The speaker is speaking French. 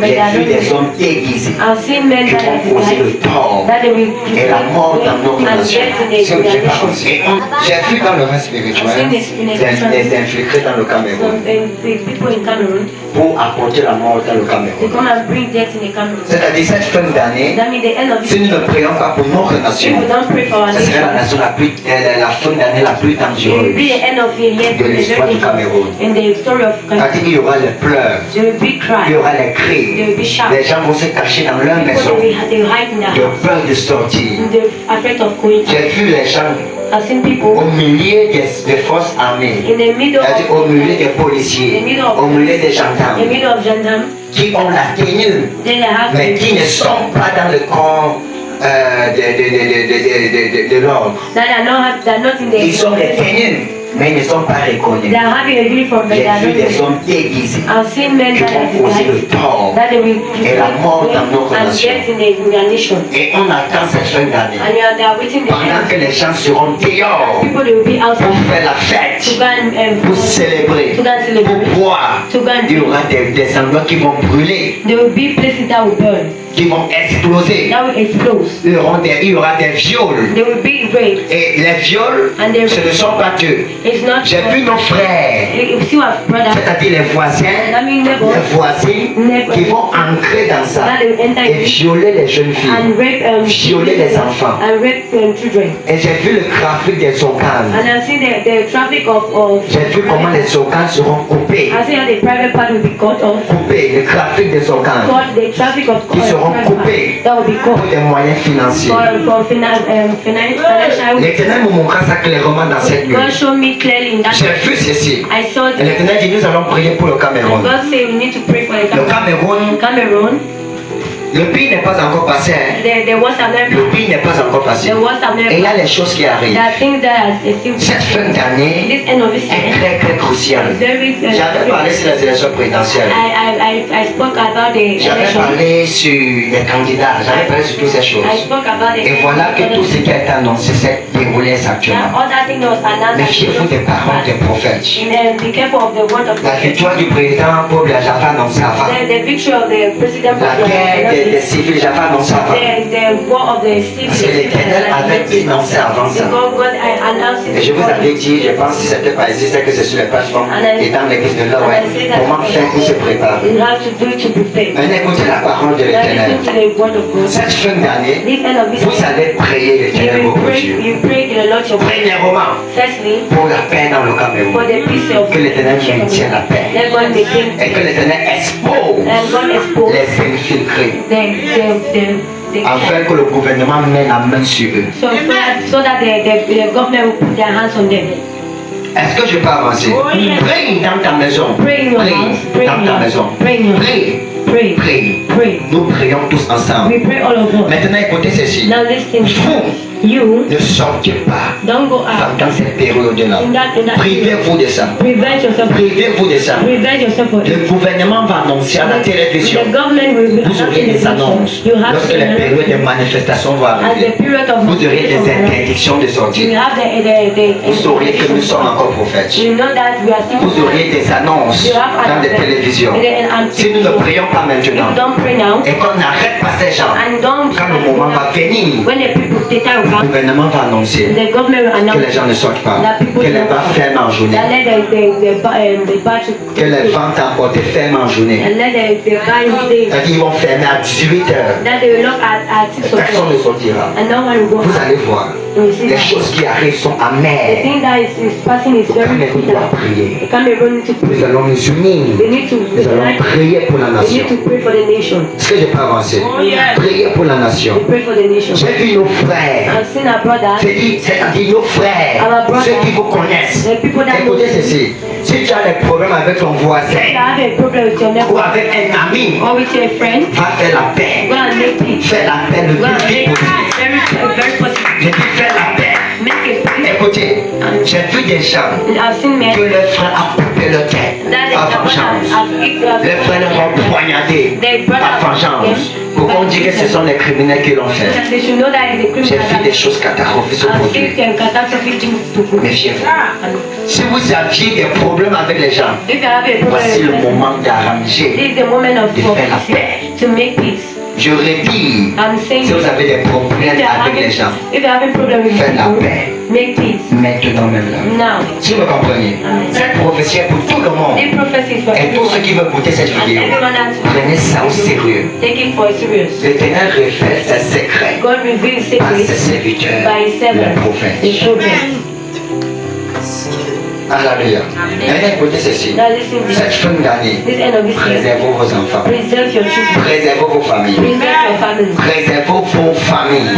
J'ai vu des hommes déguisés qui vont causer le tort et la mort dans notre nation. J'ai vu dans le reste spirituel des infiltrés dans le Cameroun pour apporter la mort dans le Cameroun. C'est-à-dire cette fin d'année, si nous ne prions pas pour notre nation, ce serait la nation la fin d'année la plus dangereuse de l'histoire du Cameroun. C'est-à-dire qu'il y aura les pleurs, il y aura les cris, les gens vont se cacher dans leur maison de peur de sortir. J'ai vu les gens au milieu des forces armées, c'est-à-dire au milieu des policiers, au milieu des gendarmes, qui ont la tenue, mais qui ne sont pas dans le corps de l'ordre. Ils ont les tenues, mais ils ne sont pas reconnus. J'ai vu des hommes déguisés qui vont causer le tort et la mort dans notre nation. Et on attend cette fin d'année. Pendant que les gens seront dehors pour faire la fête, pour célébrer, pour boire, il y aura des endroits qui vont brûler, qui vont exploser. Il y aura des viols. Et les viols, ce ne sont pas eux. J'ai vu nos frères, c'est-à-dire les voisins, les voisines, qui vont entrer dans ça et violer les jeunes filles, violer les enfants. Et j'ai vu le trafic des organes. J'ai vu comment les organes seront coupés. Coupés, le trafic des organes qui seront coupés pour des moyens financiers. L'Éternel me montra ça clairement dans cette nuit. J'ai vu ceci. Et l'Éternel dit, nous allons prier pour le Cameroun. Le Cameroun, le pays n'est pas encore passé. Le pays n'est pas encore passé. Et il y a les choses qui arrivent. Cette fin d'année est très cruciale. J'avais parlé sur les élections présidentielles. J'avais parlé sur les candidats. J'avais parlé sur toutes ces choses. Et voilà que tout ce qui a été annoncé s'est déroulé actuellement. Méfiez-vous des paroles des prophètes. La victoire du président Paul j'avais annoncé avant. La guerre des civils, j'avais annoncé avant. Parce que l'Éternel avait annoncé avant ça. Et je vous avais dit, je pense que c'était pas ici, c'est que c'est sur les plateformes et dans l'église de l'Orient. Comment faire pour se préparer? Mais écoutez la parole de l'Éternel. Cette fin d'année, vous allez prier l'Éternel votre Dieu. Premièrement, pour la paix dans le Cameroun. Que l'Éternel maintienne la paix. Et que l'Éternel expose les infiltrés. Afin que le gouvernement mette la main sur eux. Est-ce que je peux avancer? Prie dans ta maison. Prie dans ta maison. Prie. Nous prions tous ensemble. Maintenant écoutez ceci. Vous ne sortez pas dans cette période-là. Privez-vous de ça. Privez-vous de ça. Le gouvernement va annoncer à la télévision. Vous aurez des annonces. Lorsque la période de manifestation va arriver, vous aurez des interdictions de sortir. Vous saurez que nous sommes encore prophètes. Vous aurez des annonces dans les télévisions. Si nous ne prions pas maintenant et qu'on n'arrête pas ces gens, quand le moment va venir, le gouvernement va annoncer que les gens ne sortent pas, que les bars ferment en journée, que les ventes emportées ferment en journée. C'est-à-dire qu'ils vont fermer à 18h. Personne ne sortira. Vous allez voir. Les choses qui arrivent sont amères. Le Cameroun doit prier. Nous allons nous unir. Nous allons prier pour la nation. Est-ce que je peux avancer? Prier pour la nation. J'ai vu nos frères. C'est-à-dire nos frères, ceux qui vous connaissent. Écoutez ceci. Si tu as des problèmes avec ton voisin ou avec un ami, va faire la paix. Fais la paix le plus vite possible. Je dis fais la paix. Écoutez, j'ai vu des gens que le frère a coupé le tête à vengeance. Le frère l'a poignardé à vengeance. Pourquoi on dit que ce sont les criminels qui l'ont fait? J'ai vu des choses catastrophiques se produire. Méfiez-vous. Si vous aviez des problèmes avec les gens, voici le moment d'arranger, de faire la paix. Je répète, si vous avez des problèmes avec les gens, faites la paix. Maintenant même là. Si vous comprenez, cette prophétie est pour tout le monde. Et tous ceux qui veulent écouter cette vidéo, prenez ça au sérieux. L'Éternel révèle ses secrets par ses serviteurs, les prophètes. Alléluia. Maintenant écoutez ceci. Cette fin d'année, préservez vos enfants. Préservez vos familles. Préservez vos familles.